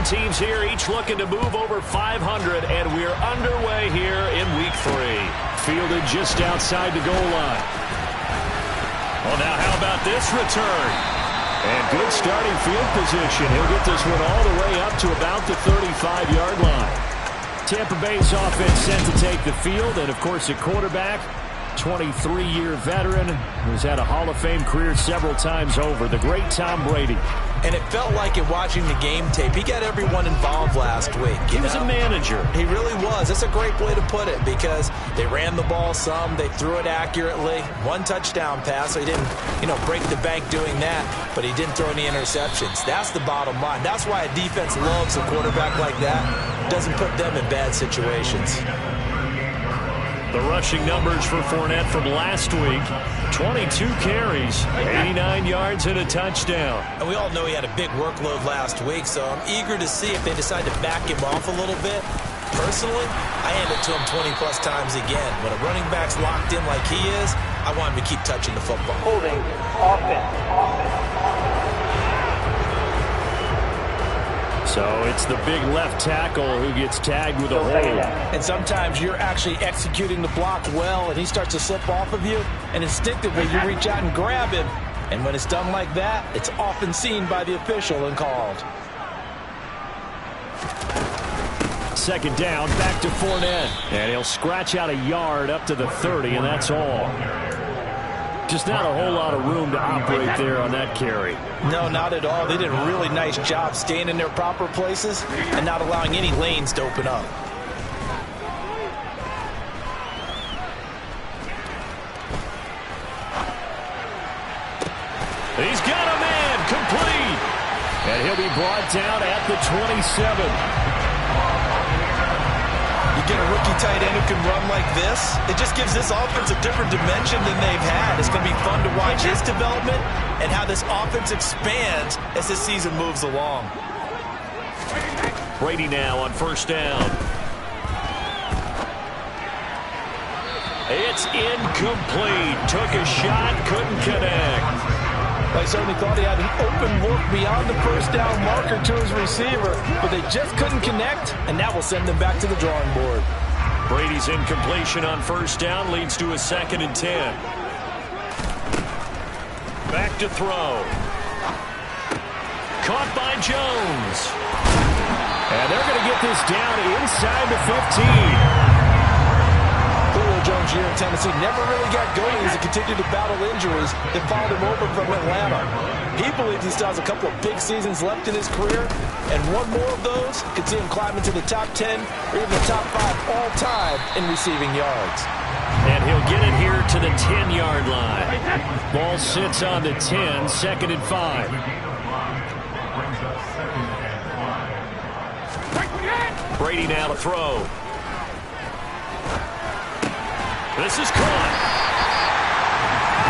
teams here, each looking to move over 500, and we're underway here in Week 3. Fielded just outside the goal line. Well, now how about this return? And good starting field position. He'll get this one all the way up to about the 35-yard line. Tampa Bay's offense set to take the field, and, of course, at quarterback, 23-year veteran who's had a Hall of Fame career several times over, the great Tom Brady. And it felt like it watching the game tape. He got everyone involved last week. He was a manager. He really was. That's a great way to put it because they ran the ball some. They threw it accurately. One touchdown pass. So he didn't, break the bank doing that, but he didn't throw any interceptions. That's the bottom line. That's why a defense loves a quarterback like that. Doesn't put them in bad situations. The rushing numbers for Fournette from last week, 22 carries, 89 yards and a touchdown. And we all know he had a big workload last week, so I'm eager to see if they decide to back him off a little bit. Personally, I hand it to him 20-plus times again. When a running back's locked in like he is, I want him to keep touching the football. Holding offense. So it's the big left tackle who gets tagged with a hold. And sometimes you're actually executing the block well, and he starts to slip off of you, and instinctively you reach out and grab him. And when it's done like that, it's often seen by the official and called. Second down, back to Fournette. And he'll scratch out a yard up to the 30, and that's all. Just not a whole lot of room to operate there on that carry. No, not at all. They did a really nice job staying in their proper places and not allowing any lanes to open up. He's got a man, complete. And he'll be brought down at the 27. You get a rookie tight end who can run like this, it just gives this offense a different dimension than they've had. It's going to be fun to watch his development and how this offense expands as this season moves along. Brady now on first down. It's incomplete. Took a shot, couldn't connect. I certainly thought he had an open look beyond the first down marker to his receiver, but they just couldn't connect, and that will send them back to the drawing board. Brady's incompletion on first down leads to a 2nd and 10. Back to throw. Caught by Jones. And they're going to get this down inside the 15. Jones here in Tennessee never really got going as he continued to battle injuries that followed him over from Atlanta. He believes he still has a couple of big seasons left in his career, and one more of those could see him climb into the top 10 or even the top 5 all-time in receiving yards. And he'll get it here to the 10-yard line. Ball sits on the 10, 2nd and 5. Brady now to throw. This is caught.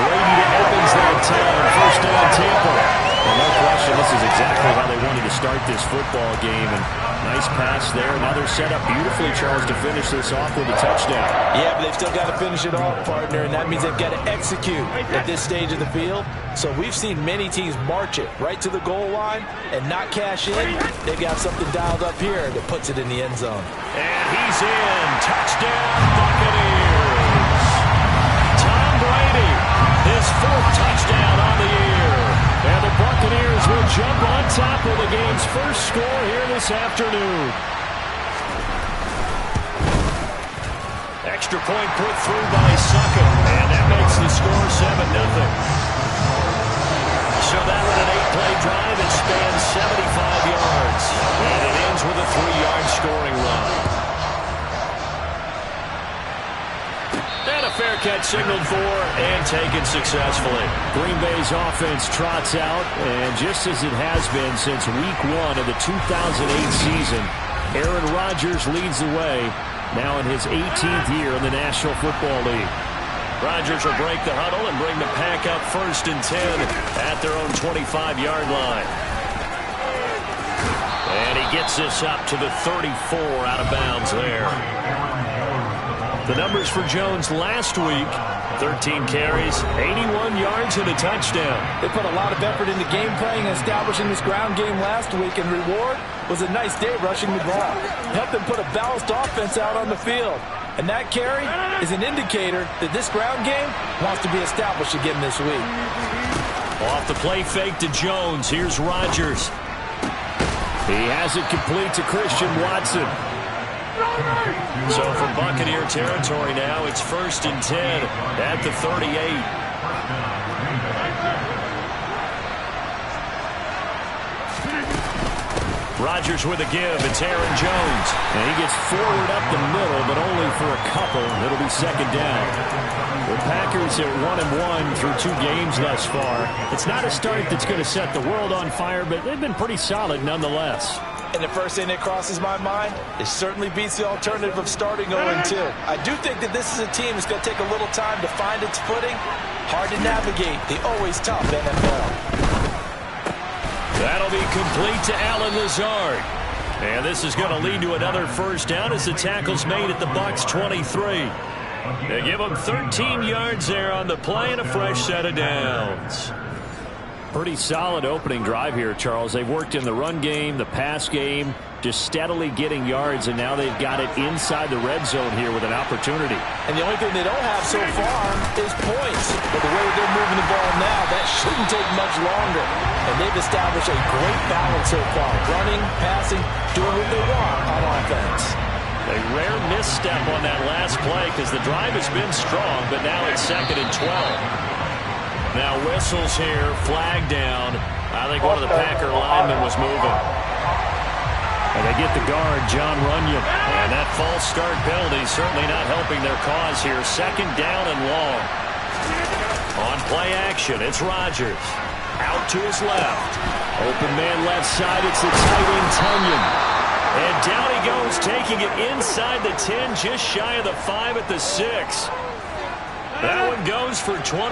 Brady opens that time. First down, Tampa. Well, no question, this is exactly how they wanted to start this football game. And nice pass there. Now they're set up beautifully, Charles, to finish this off with a touchdown. Yeah, but they've still got to finish it off, partner, and that means they've got to execute at this stage of the field. So we've seen many teams march it right to the goal line and not cash in. They've got something dialed up here that puts it in the end zone. And he's in. Touchdown, Buccaneers. His 4th touchdown on the year. And the Buccaneers will jump on top of the game's first score here this afternoon. Extra point put through by Suckum. And that makes the score 7-0. So that was an 8-play drive that spans 75 yards. And it ends with a 3-yard scoring run. Fair catch signaled for and taken successfully. Green Bay's offense trots out, and just as it has been since week 1 of the 2008 season, Aaron Rodgers leads the way, now in his 18th year in the National Football League. Rodgers will break the huddle and bring the pack up 1st and 10 at their own 25-yard line. And he gets this up to the 34 out of bounds there. The numbers for Jones last week: 13 carries, 81 yards, and a touchdown. They put a lot of effort into game playing and establishing this ground game last week, and reward was a nice day rushing the ball. Helped them put a balanced offense out on the field. And that carry is an indicator that this ground game wants to be established again this week. Off the play fake to Jones. Here's Rodgers. He has it complete to Christian Watson. So from Buccaneer territory now, it's 1st and 10 at the 38. Rodgers with a give. It's Aaron Jones. And he gets forward up the middle, but only for a couple. It'll be 2nd down. The Packers are 1-1 through 2 games thus far. It's not a start that's going to set the world on fire, but they've been pretty solid nonetheless. And the first thing that crosses my mind, it certainly beats the alternative of starting 0-2. I do think that this is a team that's going to take a little time to find its footing. Hard to navigate the always tough NFL. That'll be complete to Allen Lazard. And this is going to lead to another 1st down as the tackle's made at the Bucs 23. They give them 13 yards there on the play and a fresh set of downs. Pretty solid opening drive here, Charles. They've worked in the run game, the pass game, just steadily getting yards, and now they've got it inside the red zone here with an opportunity. And the only thing they don't have so far is points. But the way they're moving the ball now, that shouldn't take much longer. And they've established a great balance so far. Running, passing, doing what they want on offense. A rare misstep on that last play because the drive has been strong, but now it's 2nd and 12. Now whistles here, flag down. I think one of the Packer linemen was moving. And they get the guard, John Runyon. And that false start penalty certainly not helping their cause here. 2nd down and long. On play action, it's Rodgers. Out to his left. Open man left side, it's the tight end Tunyon. And down he goes, taking it inside the 10, just shy of the 5 at the 6. That one goes for 24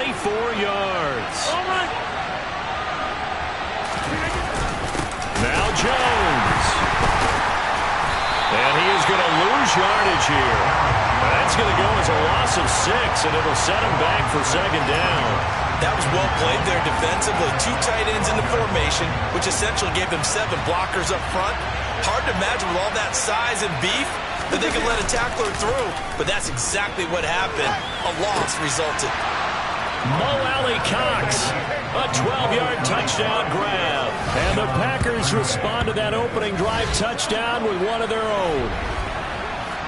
yards. Now Jones. And he is going to lose yardage here. That's going to go as a loss of 6, and it'll set him back for 2nd down. That was well played there defensively. 2 tight ends in the formation, which essentially gave them 7 blockers up front. Hard to imagine with all that size and beef that they could let a tackler through. But that's exactly what happened. A loss resulted. Mo Alley Cox, a 12-yard touchdown grab. And the Packers respond to that opening drive touchdown with one of their own.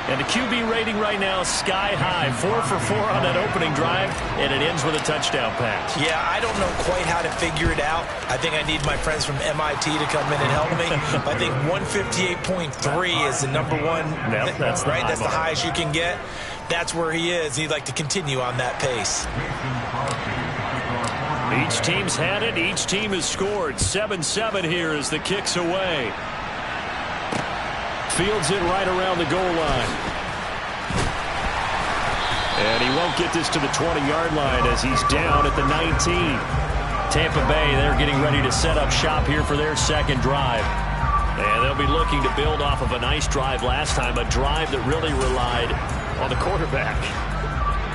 And the QB rating right now sky high. 4 for 4 on that opening drive, and it ends with a touchdown pass. Yeah, I don't know quite how to figure it out. I think I need my friends from MIT to come in and help me. I think 158.3 is the number one. Yep, that's right. That's the highest you can get. That's where he is. He'd like to continue on that pace. Each team's had it. Each team has scored. 7-7 here as the kick's away. Fields it right around the goal line. And he won't get this to the 20-yard line as he's down at the 19. Tampa Bay, they're getting ready to set up shop here for their 2nd drive. And they'll be looking to build off of a nice drive last time, a drive that really relied on the quarterback.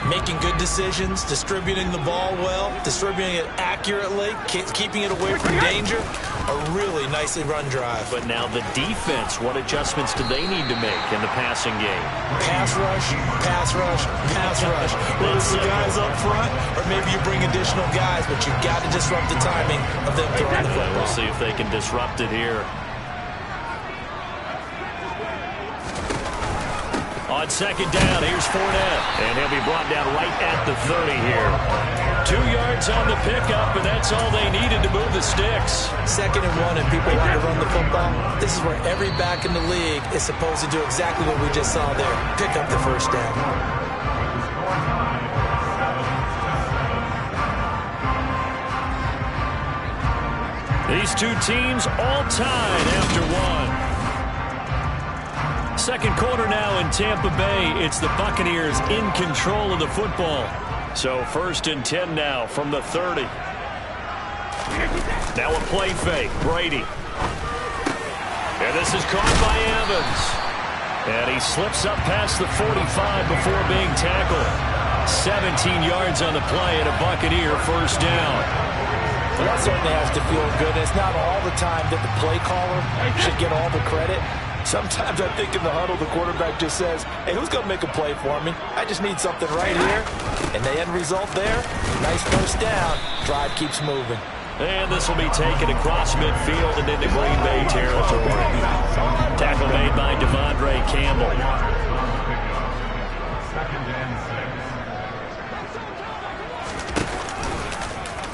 Making good decisions, distributing the ball well, distributing it accurately, keeping it away from danger. A really nicely run drive. But now the defense, what adjustments do they need to make in the passing game? Pass rush, pass rush, pass rush. Whether it's the guys up front or maybe you bring additional guys, but you've got to disrupt the timing of them throwing the football. We'll see if they can disrupt it here. On 2nd down, here's Fournette. And he'll be brought down right at the 30 here. 2 yards on the pickup, and that's all they needed to move the sticks. 2nd and 1, and people want to run the football. This is where every back in the league is supposed to do exactly what we just saw there. Pick up the 1st down. These 2 teams all tied after 1. 2nd quarter now in Tampa Bay. It's the Buccaneers in control of the football. So 1st and 10 now from the 30. Now a play fake. Brady. And this is caught by Evans. And he slips up past the 45 before being tackled. 17 yards on the play and a Buccaneer first down. Well, that certainly has to feel good. It's not all the time that the play caller should get all the credit. Sometimes I think in the huddle, the quarterback just says, hey, who's going to make a play for me? I just need something right here. And the end result there, nice first down. Drive keeps moving. And this will be taken across midfield and into Green Bay territory. Tackle made by Devondre Campbell.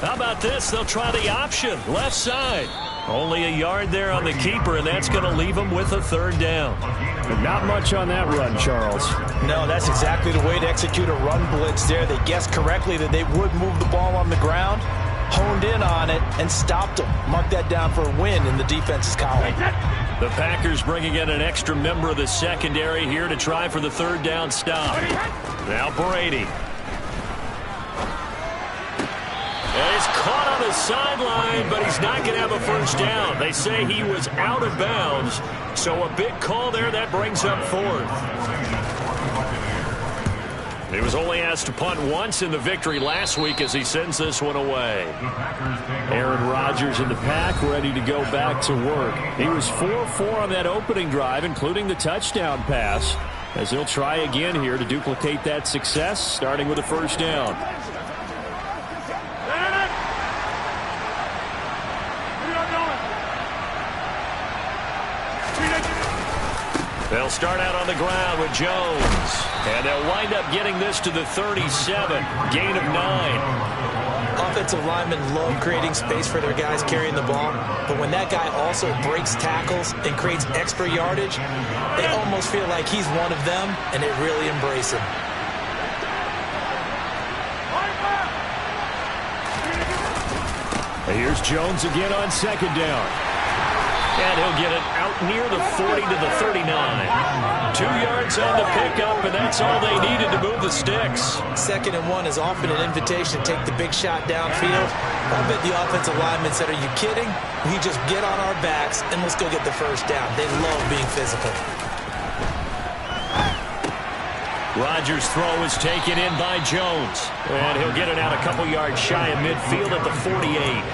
How about this? They'll try the option, left side. Only a yard there on the keeper, and that's going to leave them with a third down. But not much on that run, Charles. No, that's exactly the way to execute a run blitz there. They guessed correctly that they would move the ball on the ground, honed in on it, and stopped them. Mark that down for a win in the defense's column. The Packers bringing in an extra member of the secondary here to try for the third down stop. Now Brady. And he's caught on the sideline, but he's not going to have a first down. They say he was out of bounds, so a big call there. That brings up fourth. He was only asked to punt once in the victory last week as he sends this one away. Aaron Rodgers in the pack, ready to go back to work. He was 4-4 on that opening drive, including the touchdown pass, as he'll try again here to duplicate that success, starting with a first down. They'll start out on the ground with Jones. And they'll wind up getting this to the 37. Gain of 9. Offensive linemen love creating space for their guys carrying the ball. But when that guy also breaks tackles and creates extra yardage, they almost feel like he's one of them, and they really embrace him. Here's Jones again on second down. And he'll get it out near the 40 to the 39. 2 yards on the pickup, and that's all they needed to move the sticks. 2nd and 1 is often an invitation to take the big shot downfield. I bet the offensive lineman said, are you kidding? We just get on our backs, and let's go get the first down. They love being physical. Rodgers' throw is taken in by Jones. And he'll get it out a couple yards shy of midfield at the 48.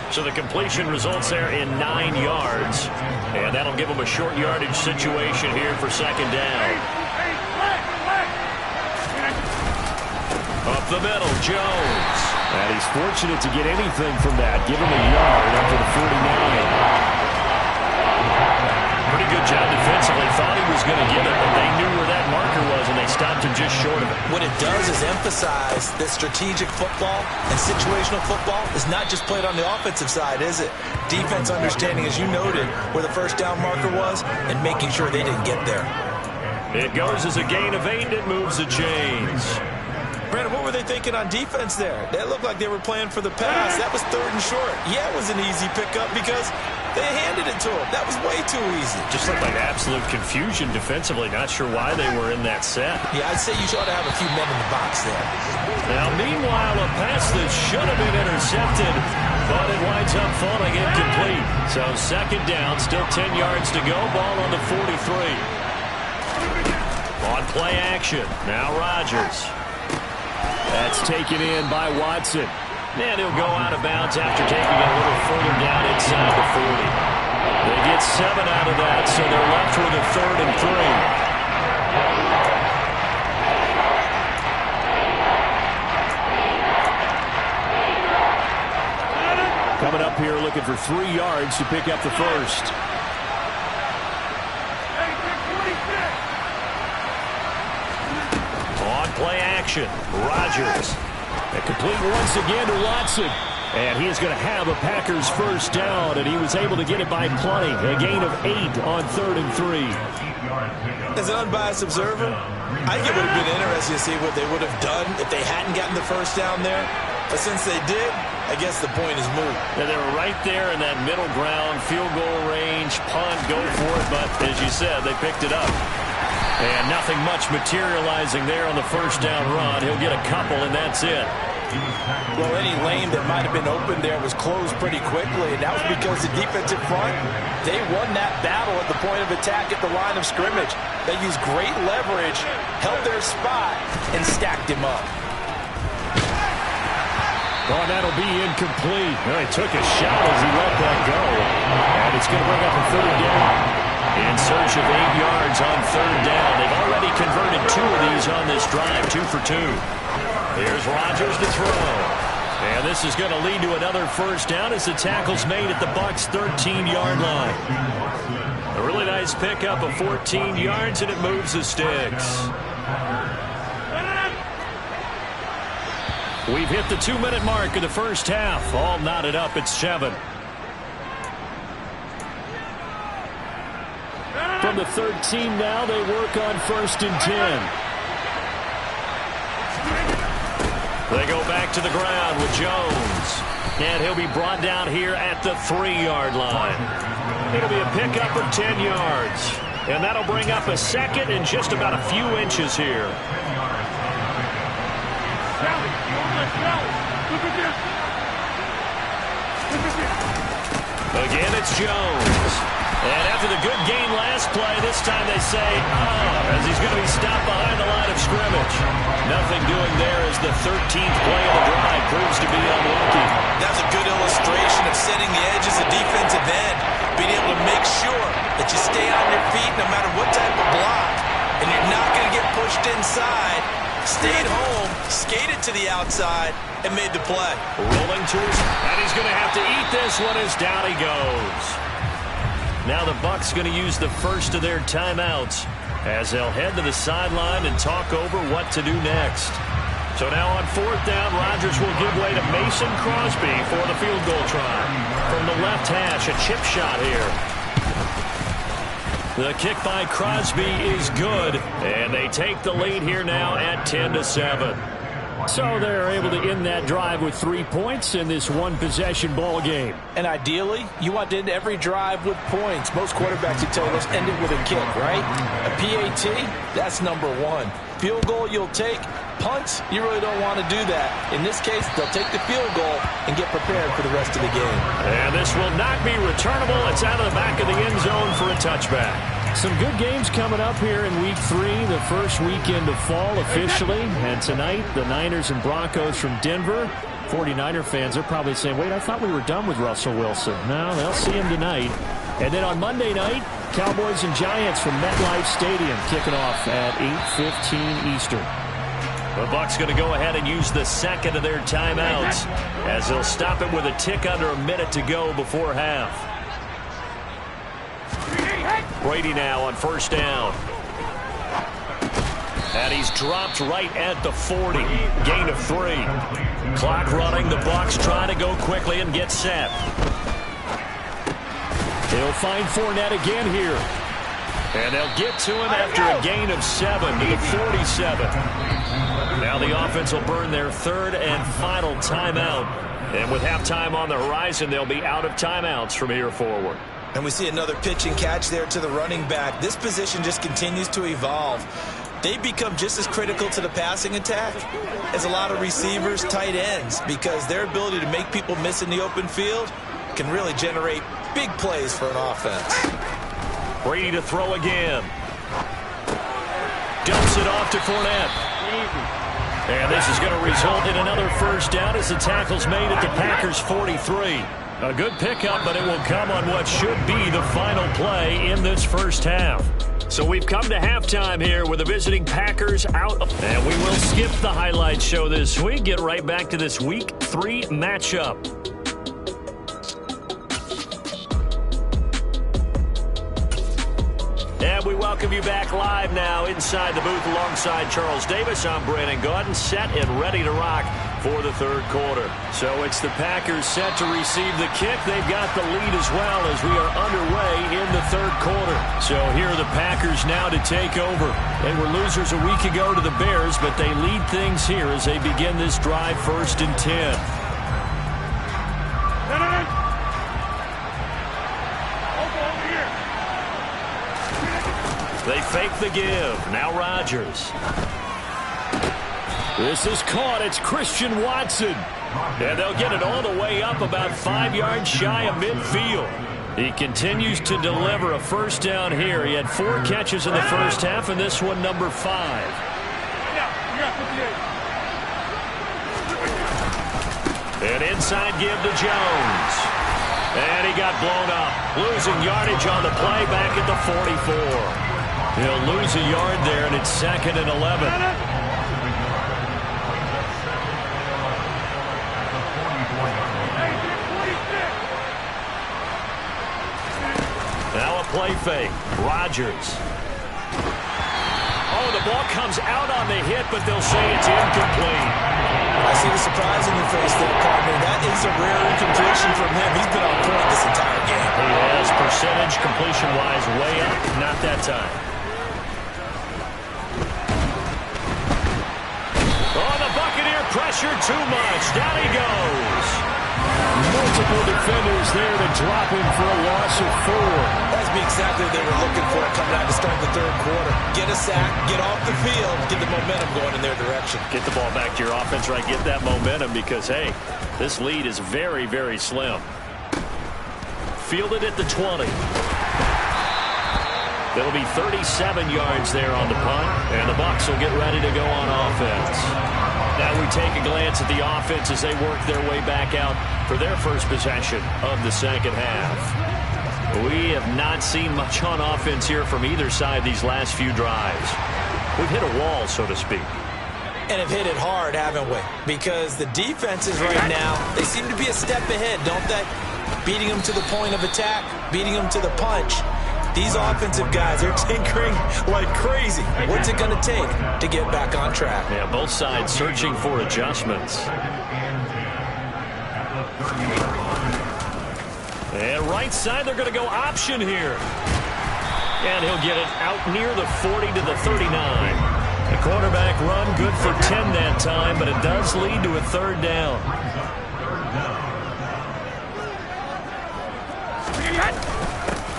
So the completion results there in 9 yards. And that'll give them a short yardage situation here for second down. Up the middle, Jones. And he's fortunate to get anything from that. Give him a yard up to the 49. Pretty good job defensively. Thought he was going to get it, but they knew where that marker was, and they stopped him just short of it. What it does is emphasize that strategic football and situational football is not just played on the offensive side, is it? Defense understanding, as you noted, where the first down marker was and making sure they didn't get there. It goes as a gain of 8, and it moves the chains. Brandon, what were they thinking on defense there? That looked like they were playing for the pass. That was 3rd and short. Yeah, it was an easy pickup because they handed it to him. That was way too easy. Just looked like absolute confusion defensively. Not sure why they were in that set. Yeah, I'd say you ought to have a few men in the box there. Now, meanwhile, a pass that should have been intercepted, but it winds up falling incomplete. So second down, still 10 yards to go. Ball on the 43. On play action. Now Rodgers. That's taken in by Watson. And he'll go out of bounds after taking it a little further down inside the 40. They get 7 out of that, so they're left with a 3rd and 3. Coming up here looking for 3 yards to pick up the first. Play action. Rodgers. And complete once again to Watson. And he is going to have a Packers first down, and he was able to get it by plenty. A gain of 8 on 3rd and 3. As an unbiased observer, I think it would have been interesting to see what they would have done if they hadn't gotten the first down there. But since they did, I guess the point is moot. And they were right there in that middle ground, field goal range, punt, go for it. But as you said, they picked it up. And nothing much materializing there on the first down run. He'll get a couple, and that's it. Well, any lane that might have been open there was closed pretty quickly, and that was because the defensive front, they won that battle at the point of attack at the line of scrimmage. They used great leverage, held their spot, and stacked him up. Oh, that'll be incomplete. Well, he took a shot as he let that go. And it's going to bring up a third down. In search of 8 yards on third down. They've already converted 2 of these on this drive, 2 for 2. Here's Rodgers to throw. And this is going to lead to another first down as the tackle's made at the Bucs' 13-yard line. A really nice pickup of 14 yards, and it moves the sticks. We've hit the 2-minute mark of the first half. All knotted up at 7. From the 13 now, they work on 1st and 10. They go back to the ground with Jones. And he'll be brought down here at the 3-yard line. It'll be a pickup of 10 yards. And that'll bring up a second and just about a few inches here. Again, it's Jones. And after the good game last play, this time they say, as he's going to be stopped behind the line of scrimmage. Nothing doing there as the 13th play of the drive proves to be unlucky. That's a good illustration of setting the edge as a defensive end, being able to make sure that you stay on your feet no matter what type of block, and you're not going to get pushed inside. Stayed home, skated to the outside, and made the play. Rolling to his, and he's going to have to eat this one as down he goes. Now the Bucs going to use the first of their timeouts as they'll head to the sideline and talk over what to do next. So now on 4th down, Rodgers will give way to Mason Crosby for the field goal try. From the left hash, a chip shot here. The kick by Crosby is good, and they take the lead here now at 10-7. So they're able to end that drive with 3 points in this one-possession ball game. And ideally, you want to end every drive with points. Most quarterbacks would tell you, let's end it with a kick, right? A PAT, that's number 1. Field goal you'll take. Punts, you really don't want to do that. In this case, they'll take the field goal and get prepared for the rest of the game. And this will not be returnable. It's out of the back of the end zone for a touchback. Some good games coming up here in Week 3, the first weekend of fall officially. And tonight, the Niners and Broncos from Denver. 49er fans are probably saying, wait, I thought we were done with Russell Wilson. No, they'll see him tonight. And then on Monday night, Cowboys and Giants from MetLife Stadium kicking off at 8:15 Eastern. The Bucs going to go ahead and use the second of their timeouts as they'll stop it with a tick under a minute to go before half. Brady now on 1st down. And he's dropped right at the 40. Gain of 3. Clock running. The Bucs trying to go quickly and get set. He'll find Fournette again here. And they'll get to him after a gain of 7 to the 47. Now the offense will burn their 3rd and final timeout. And with halftime on the horizon, they'll be out of timeouts from here forward. And we see another pitch and catch there to the running back. This position just continues to evolve. They become just as critical to the passing attack as a lot of receivers, tight ends, because their ability to make people miss in the open field can really generate big plays for an offense. Brady to throw again. Dumps it off to Fournette. And this is going to result in another first down as the tackle's made at the Packers' 43. A good pickup, but it will come on what should be the final play in this first half. So we've come to halftime here with the visiting Packers out. And we will skip the highlight show this week. Get right back to this Week 3 matchup. And we welcome you back live now inside the booth alongside Charles Davis. I'm Brandon Gaudin, set and ready to rock for the 3rd quarter. So it's the Packers set to receive the kick. They've got the lead as well as we are underway in the 3rd quarter. So here are the Packers now to take over. They were losers a week ago to the Bears, but they lead things here as they begin this drive 1st and 10. They fake the give. Now Rodgers. This is caught. It's Christian Watson. And they'll get it all the way up about 5 yards shy of midfield. He continues to deliver a first down here. He had 4 catches in the first half, and this one number 5. An inside give to Jones. And he got blown up. Losing yardage on the play back at the 44. He'll lose a yard there, and it's 2nd and 11. Now a play fake. Rodgers. Oh, the ball comes out on the hit, but they'll say it's incomplete. I see the surprise in your face there, partner. That is a rare incompletion from him. He's been on point this entire game. He has, percentage completion-wise, way up. Not that time. Oh, the Buccaneer pressure too much. Down he goes. Multiple defenders there to drop him for a loss of 4. That's exactly what they were looking for coming out to start the third quarter. Get a sack, get off the field, get the momentum going in their direction. Get the ball back to your offense, right? Get that momentum because, hey, this lead is very, very slim. Fielded at the 20. It'll be 37 yards there on the punt, and the Bucs will get ready to go on offense. Now we take a glance at the offense as they work their way back out for their first possession of the second half. We have not seen much on offense here from either side these last few drives. We've hit a wall, so to speak. And have hit it hard, haven't we? Because the defenses right now, they seem to be a step ahead, don't they? Beating them to the point of attack, beating them to the punch. These offensive guys, they're tinkering like crazy. What's it going to take to get back on track? Yeah, both sides searching for adjustments. And right side, they're going to go option here. And he'll get it out near the 40 to the 39. The quarterback run good for 10 that time, but it does lead to a third down.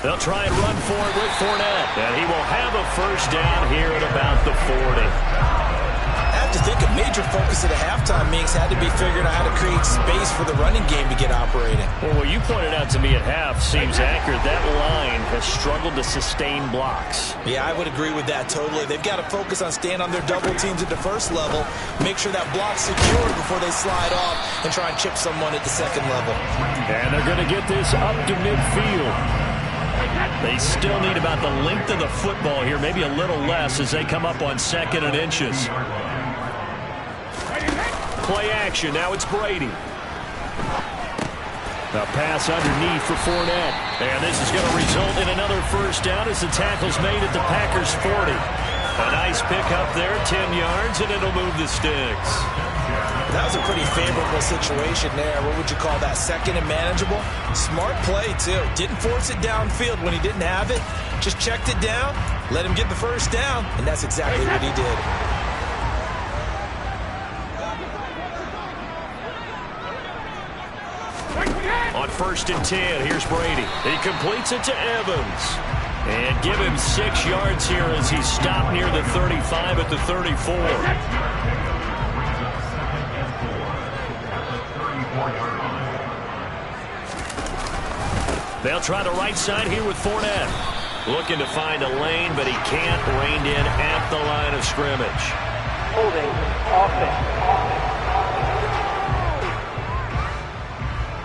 They'll try and run for it with Fournette. And he will have a first down here at about the 40. I have to think a major focus at a halftime means had to be figuring out how to create space for the running game to get operating. Well, what you pointed out to me at half seems accurate. That line has struggled to sustain blocks. Yeah, I would agree with that totally. They've got to focus on staying on their double teams at the first level, make sure that block's secured before they slide off and try and chip someone at the second level. And they're going to get this up to midfield. They still need about the length of the football here, maybe a little less as they come up on 2nd and inches. Play action. Now it's Brady. A pass underneath for Fournette. And this is going to result in another first down as the tackle's made at the Packers' 40. A nice pick up there, 10 yards, and it'll move the sticks. That was a pretty favorable situation there. What would you call that? 2nd and manageable? Smart play, too. Didn't force it downfield when he didn't have it. Just checked it down, let him get the first down, and that's exactly what he did. On 1st and 10, here's Brady. He completes it to Evans. And give him 6 yards here as he's stopped near the 35 at the 34. They'll try the right side here with Fournette. Looking to find a lane, but he can't. Reined in at the line of scrimmage. Holding offense.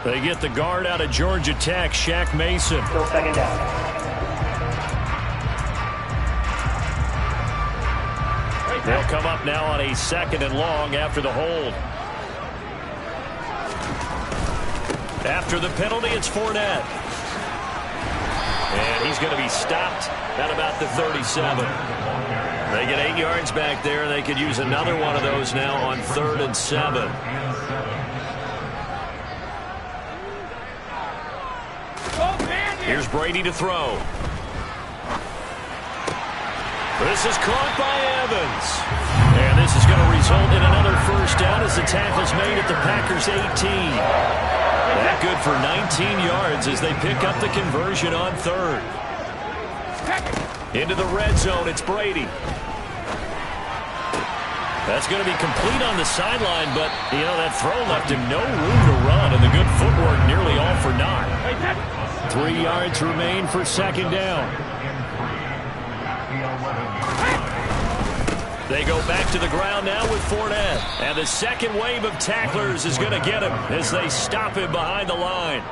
They get the guard out of Georgia Tech, Shaq Mason. Still 2nd down. They'll come up now on a 2nd and long after the hold. After the penalty, it's Fournette. And he's going to be stopped at about the 37. They get 8 yards back there. They could use another one of those now on 3rd and 7. Here's Brady to throw. This is caught by Evans. And this is going to result in another first down as the tackle's made at the Packers' 18. That good for 19 yards as they pick up the conversion on 3rd. Into the red zone, it's Brady. That's going to be complete on the sideline, but, you know, that throw left him no room to run, and the good footwork nearly all for naught. 3 yards remain for second down. They go back to the ground now with Fournette. And the second wave of tacklers is going to get him as they stop him behind the line.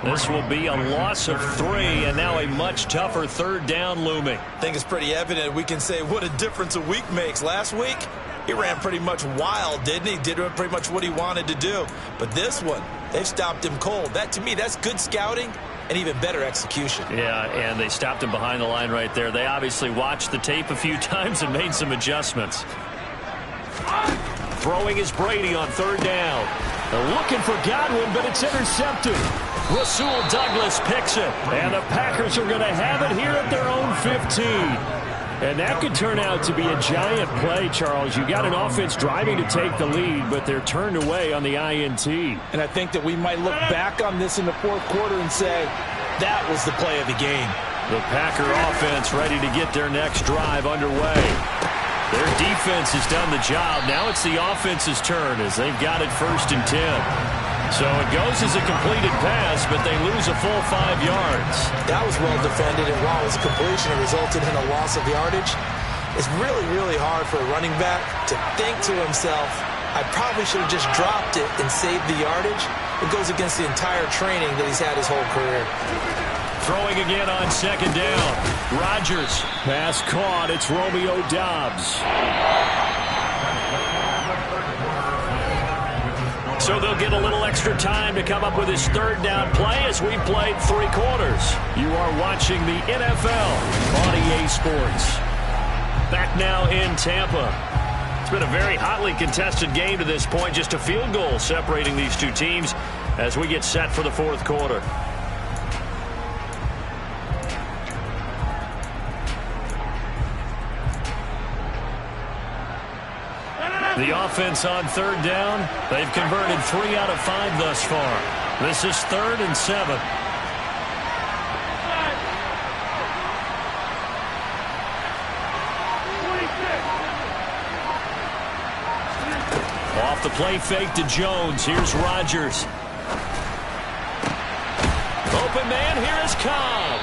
This will be a loss of 3, and now a much tougher third down looming. I think it's pretty evident. We can say what a difference a week makes. Last week, he ran pretty much wild, didn't he? Did pretty much what he wanted to do. But this one, they've stopped him cold. That, to me, that's good scouting and even better execution. Yeah, and they stopped him behind the line right there. They obviously watched the tape a few times and made some adjustments. Throwing is Brady on third down. They're looking for Godwin, but it's intercepted. Rasul Douglas picks it, and the Packers are going to have it here at their own 15. And that could turn out to be a giant play, Charles. You got an offense driving to take the lead, but they're turned away on the INT. And I think that we might look back on this in the fourth quarter and say, that was the play of the game. The Packer offense ready to get their next drive underway. Their defense has done the job. Now it's the offense's turn as they've got it 1st and 10. So it goes as a completed pass, but they lose a full 5 yards. That was well defended, and while it was a completion, it resulted in a loss of yardage. It's really, really hard for a running back to think to himself, I probably should have just dropped it and saved the yardage. It goes against the entire training that he's had his whole career. Throwing again on second down. Rodgers. Pass caught. It's Romeo Doubs. So they'll get a little extra time to come up with his third down play as we played 3 quarters. You are watching the NFL on EA Sports. Back now in Tampa. It's been a very hotly contested game to this point. Just a field goal separating these two teams as we get set for the fourth quarter. The offense on third down, they've converted 3 out of 5 thus far. This is 3rd and 7. Off the play fake to Jones. Here's Rodgers. Open man, here is Cobb.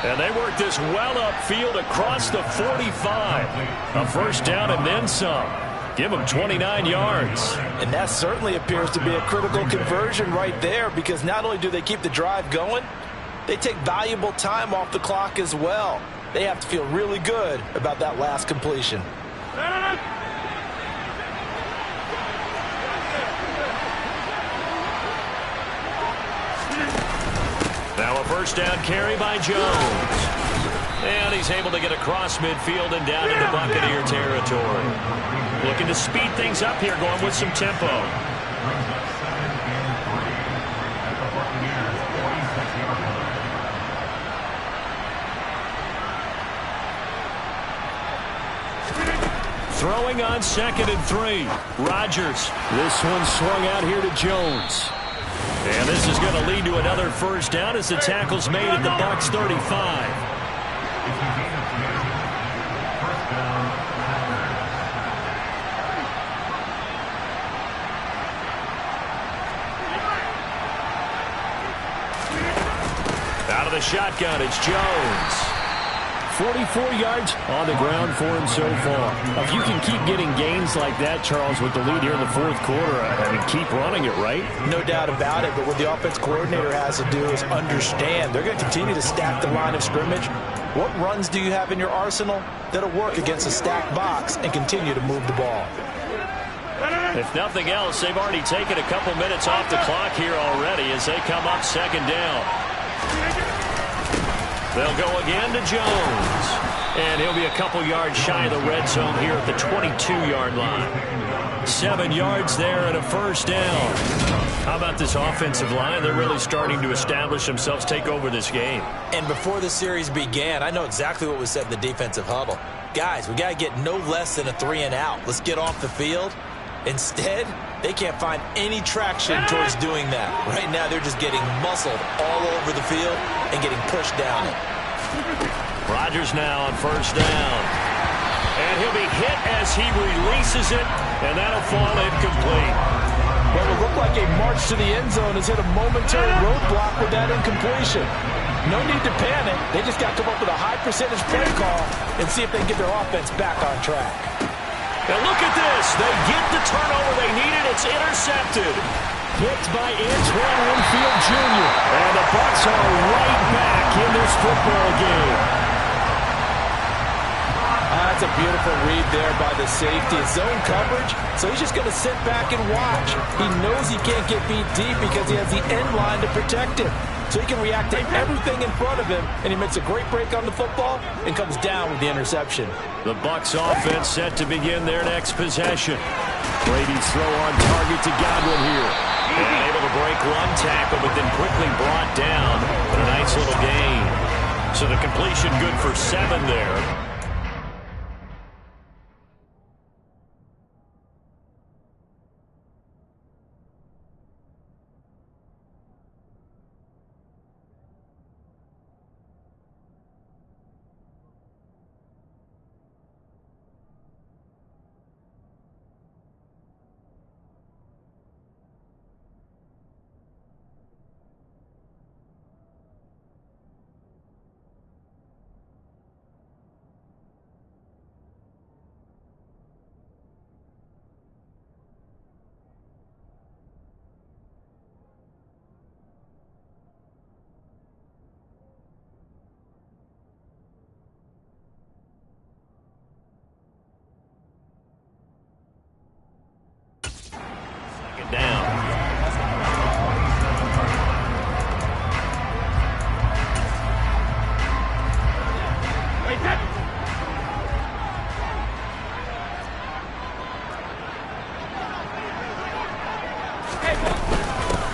And they work this well upfield across the 45. A first down and then some. Give them 29 yards. And that certainly appears to be a critical conversion right there, because not only do they keep the drive going, they take valuable time off the clock as well. They have to feel really good about that last completion. Now a first down carry by Jones. And he's able to get across midfield and down into Buccaneer territory. Looking to speed things up here, going with some tempo. Throwing on 2nd and 3. Rodgers. This one swung out here to Jones. And this is going to lead to another first down as the tackle's made at the Bucs 35. Out of the shotgun, it's Jones. 44 yards on the ground for him so far. If you can keep getting gains like that, Charles, with the lead here in the fourth quarter, I mean, keep running it, right? No doubt about it, but what the offense coordinator has to do is understand they're going to continue to stack the line of scrimmage. What runs do you have in your arsenal that'll work against a stacked box and continue to move the ball? If nothing else, they've already taken a couple minutes off the clock here already as they come up 2nd down. They'll go again to Jones. And he'll be a couple yards shy of the red zone here at the 22-yard line. 7 yards there and a first down. How about this offensive line? They're really starting to establish themselves, take over this game. And before the series began, I know exactly what was said in the defensive huddle. Guys, we got to get no less than a 3 and out. Let's get off the field. Instead, they can't find any traction towards doing that. Right now, they're just getting muscled all over the field and getting pushed down it. Rodgers now on first down. And he'll be hit as he releases it, and that'll fall incomplete. Well, it looked like a march to the end zone has hit a momentary roadblock with that incompletion. No need to panic. They just got to come up with a high percentage play call and see if they can get their offense back on track. And look at this. They get the turnover they needed. It's intercepted. Hit by Antoine Winfield Jr. And the Bucs are right back in this football game. That's a beautiful read there by the safety. It's zone coverage, so he's just going to sit back and watch. He knows he can't get beat deep because he has the end line to protect him. So he can react to everything in front of him, and he makes a great break on the football and comes down with the interception. The Bucs offense set to begin their next possession. Brady's throw on target to Godwin here. And able to break one tackle, but then quickly brought down. But a nice little gain. So the completion good for 7 there. Down.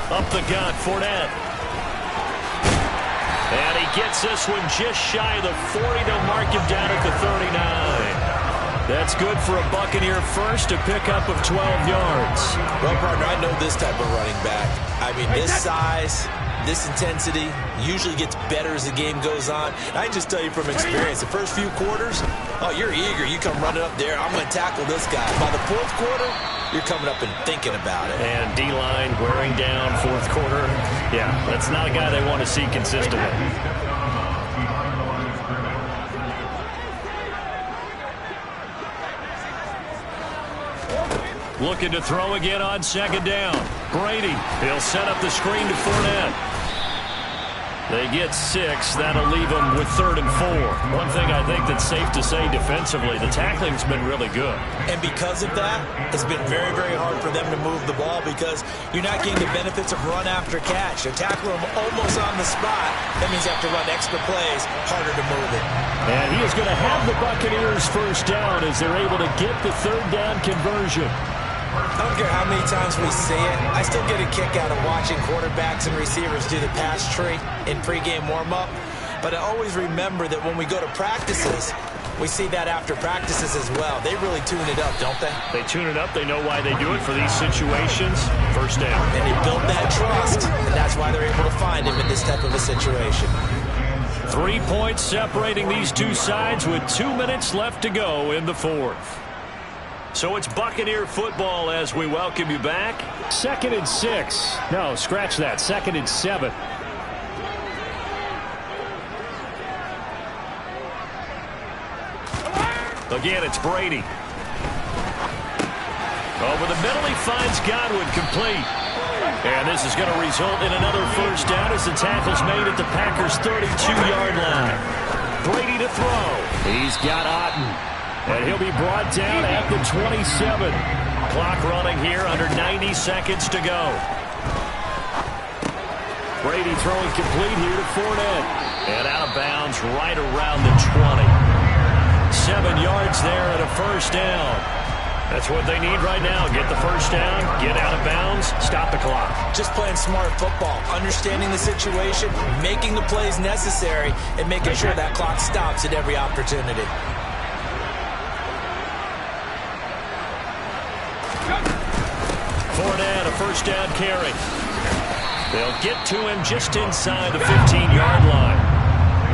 Up the gut, Fournette. And he gets this one just shy of the 40 to mark him down at the 39. That's good for a Buccaneer first, a pickup of 12 yards. Well, partner, I know this type of running back. I mean, this size, this intensity usually gets better as the game goes on. I can just tell you from experience, the first few quarters, oh, you're eager. You come running up there, I'm going to tackle this guy. By the fourth quarter, you're coming up and thinking about it. And D-line wearing down fourth quarter. Yeah, that's not a guy they want to see consistently. Looking to throw again on second down. Brady, he'll set up the screen to Fournette. They get 6. That'll leave them with 3rd and 4. One thing I think that's safe to say defensively, the tackling's been really good. And because of that, it's been very, very hard for them to move the ball because you're not getting the benefits of run after catch. They're tackling them almost on the spot. That means you have to run extra plays, harder to move it. And he is going to have the Buccaneers first down as they're able to get the 3rd down conversion. I don't care how many times we see it. I still get a kick out of watching quarterbacks and receivers do the pass tree in pregame warm-up. But I always remember that when we go to practices, we see that after practices as well. They really tune it up, don't they? They tune it up. They know why they do it for these situations. First down. And they built that trust, and that's why they're able to find him in this type of a situation. 3 points separating these two sides with 2 minutes left to go in the fourth. So it's Buccaneer football as we welcome you back. 2nd and 6. No, scratch that. 2nd and 7. Again, it's Brady. Over the middle, he finds Godwin complete. And this is going to result in another first down as the tackle's made at the Packers' 32-yard line. Brady to throw. He's got Otten. And he'll be brought down at the 27. Clock running here, under 90 seconds to go. Brady throwing complete here to Fournette. And out of bounds right around the 20. 7 yards there and a first down. That's what they need right now. Get the first down, get out of bounds, stop the clock. Just playing smart football, understanding the situation, making the plays necessary, and making sure that clock stops at every opportunity. Fournette, a first down carry. They'll get to him just inside the 15-yard line.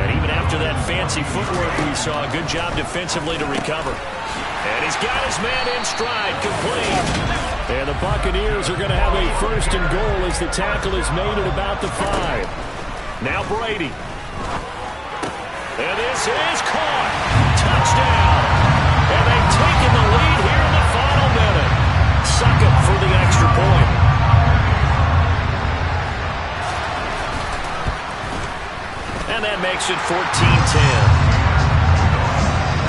And even after that fancy footwork we saw. Good job defensively to recover. And he's got his man in stride, complete. And the Buccaneers are going to have a first and goal as the tackle is made at about the 5. Now Brady. And this is caught. Touchdown. And they've taken the lead here in the final minute. Suck it for the extra point. And that makes it 14-10.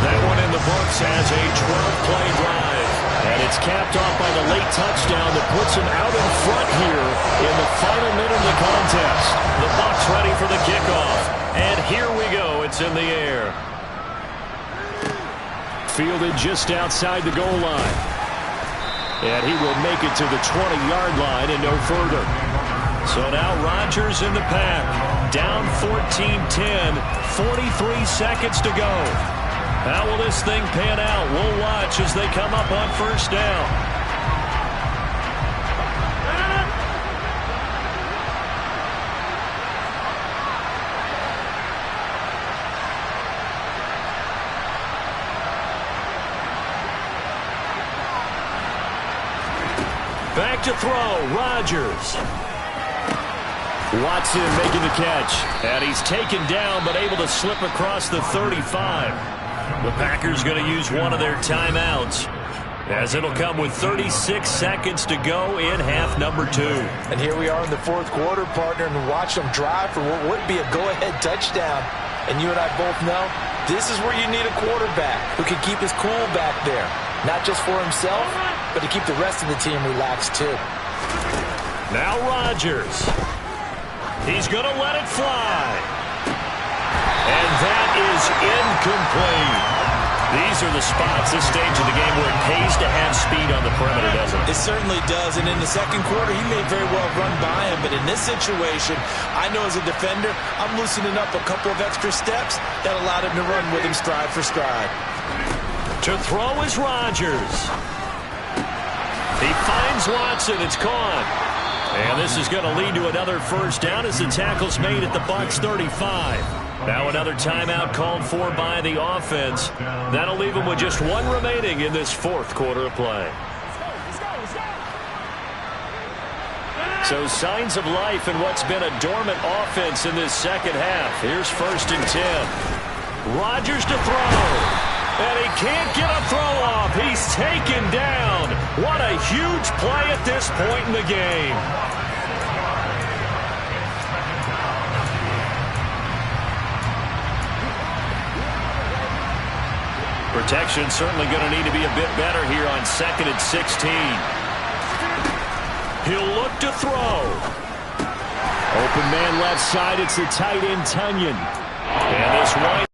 That one in the books as a 12-play drive. And it's capped off by the late touchdown that puts him out in front here in the final minute of the contest. The Bucs ready for the kickoff. And here we go. It's in the air. Fielded just outside the goal line. And he will make it to the 20-yard line and no further. So now Rodgers in the pack. Down 14-10. 43 seconds to go. How will this thing pan out? We'll watch as they come up on first down. Back to throw, Rodgers. Watson making the catch. And he's taken down but able to slip across the 35. The Packers going to use one of their timeouts as it'll come with 36 seconds to go in half number 2. And here we are in the fourth quarter, partner, and watch them drive for what would be a go-ahead touchdown. And you and I both know this is where you need a quarterback who can keep his cool back there. Not just for himself, but to keep the rest of the team relaxed too. Now Rodgers. He's going to let it fly. And that is incomplete. These are the spots, this stage of the game, where it pays to have speed on the perimeter, doesn't it? It certainly does. And in the second quarter, he may very well run by him. But in this situation, I know as a defender, I'm loosening up a couple of extra steps that allowed him to run with him stride for stride. To throw is Rodgers. He finds Watson. It's caught. And this is going to lead to another first down as the tackle's made at the Bucs 35. Now another timeout called for by the offense. That'll leave them with just one remaining in this fourth quarter of play. So signs of life in what's been a dormant offense in this second half. Here's first and 10. Rodgers to throw. And he can't get a throw off. He's taken down. What a huge play at this point in the game. Protection certainly going to need to be a bit better here on 2nd and 16. He'll look to throw. Open man left side. It's the tight end, Tunyon. And this one